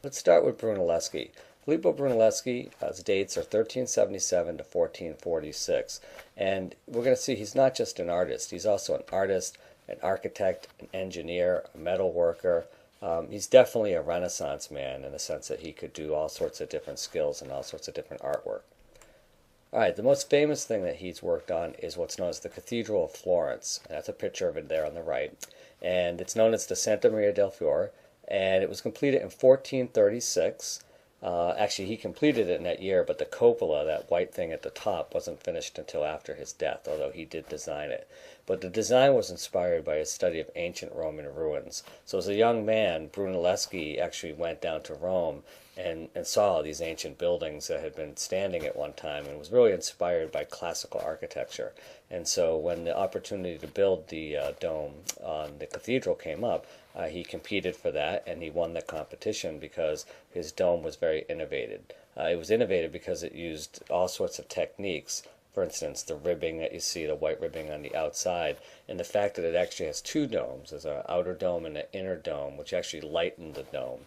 Let's start with Brunellesghi. Filippo Brunellesghi's dates are 1377 to 1446, and we're going to see he's not just an artist, he's also an artist, an architect, an engineer, a metal worker. He's definitely a Renaissance man in the sense that he could do all sorts of different skills and all sorts of different artwork. Alright, the most famous thing that he's worked on is what's known as the Cathedral of Florence. And that's a picture of it there on the right. And it's known as the Santa Maria del Fiore, and it was completed in 1436. Actually, he completed it in that year, but the cupola, that white thing at the top, wasn't finished until after his death, although he did design it. But the design was inspired by his study of ancient Roman ruins. So as a young man, Brunelleschi actually went down to Rome and saw these ancient buildings that had been standing at one time and was really inspired by classical architecture. And so when the opportunity to build the dome on the cathedral came up, he competed for that, and he won the competition because his dome was very innovative. It was innovative because it used all sorts of techniques. For instance, the ribbing that you see, the white ribbing on the outside, and the fact that it actually has two domes. There's an outer dome and an inner dome, which actually lightened the dome,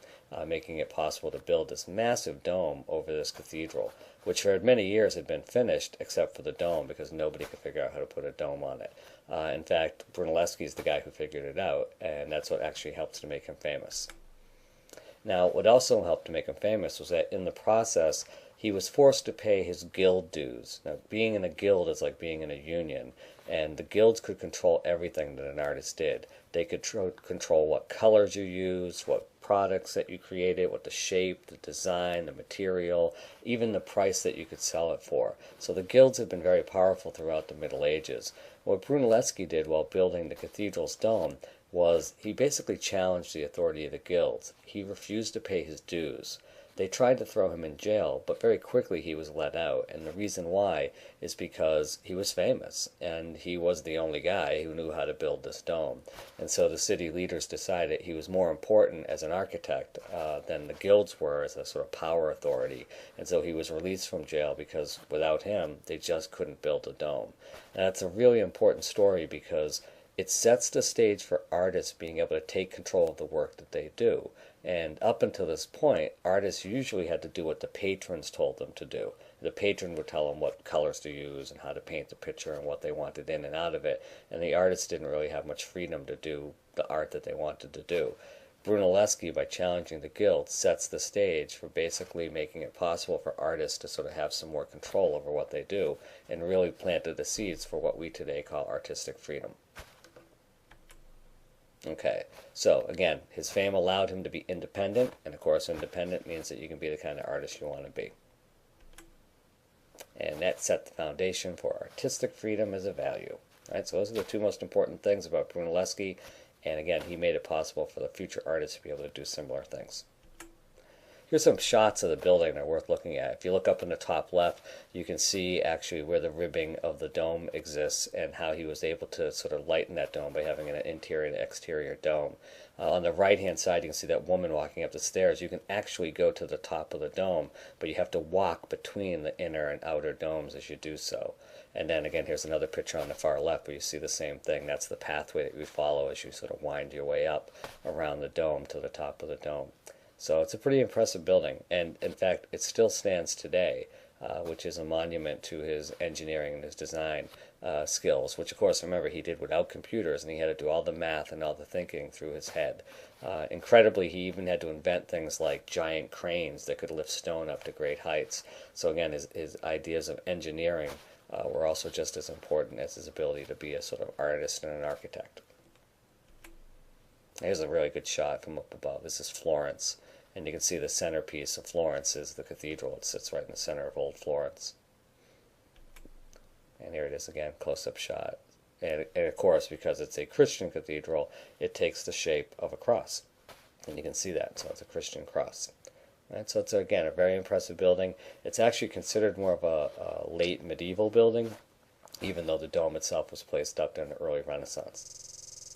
making it possible to build this massive dome over this cathedral, which for many years had been finished except for the dome because nobody could figure out how to put a dome on it. In fact, Brunelleschi is the guy who figured it out, and that's what actually helped to make him famous. Now, what also helped to make him famous was that in the process, he was forced to pay his guild dues. Now, being in a guild is like being in a union, and the guilds could control everything that an artist did. They could control what colors you used, what products that you created, what the shape, the design, the material, even the price that you could sell it for. So the guilds have been very powerful throughout the Middle Ages. What Brunelleschi did while building the cathedral's dome was he basically challenged the authority of the guilds. He refused to pay his dues. They tried to throw him in jail, but very quickly he was let out, and the reason why is because he was famous, and he was the only guy who knew how to build this dome. And so the city leaders decided he was more important as an architect than the guilds were as a sort of power authority, and so he was released from jail because without him they just couldn't build a dome. And that's a really important story because it sets the stage for artists being able to take control of the work that they do. And up until this point, artists usually had to do what the patrons told them to do. The patron would tell them what colors to use and how to paint the picture and what they wanted in and out of it, and the artists didn't really have much freedom to do the art that they wanted to do. Brunelleschi, by challenging the guild, sets the stage for basically making it possible for artists to sort of have some more control over what they do, and really planted the seeds for what we today call artistic freedom. Okay, so again, his fame allowed him to be independent, and of course independent means that you can be the kind of artist you want to be. And that set the foundation for artistic freedom as a value. Right, so those are the two most important things about Brunelleschi, and again, he made it possible for the future artists to be able to do similar things. Here's some shots of the building that are worth looking at. If you look up in the top left, you can see actually where the ribbing of the dome exists and how he was able to sort of lighten that dome by having an interior and exterior dome. On the right-hand side, you can see that woman walking up the stairs. You can actually go to the top of the dome, but you have to walk between the inner and outer domes as you do so. And then again, here's another picture on the far left where you see the same thing. That's the pathway that you follow as you sort of wind your way up around the dome to the top of the dome. So it's a pretty impressive building, and in fact it still stands today, which is a monument to his engineering and his design skills, which of course, remember, he did without computers, and he had to do all the math and all the thinking through his head. Incredibly, he even had to invent things like giant cranes that could lift stone up to great heights. So again, his ideas of engineering were also just as important as his ability to be a sort of artist and an architect. Here's a really good shot from up above. This is Florence. And you can see the centerpiece of Florence is the cathedral. It sits right in the center of old Florence. And here it is again, close-up shot. And of course, because it's a Christian cathedral, it takes the shape of a cross. And you can see that, so it's a Christian cross. Right, so it's, again, a very impressive building. It's actually considered more of a late medieval building, even though the dome itself was placed up in the early Renaissance.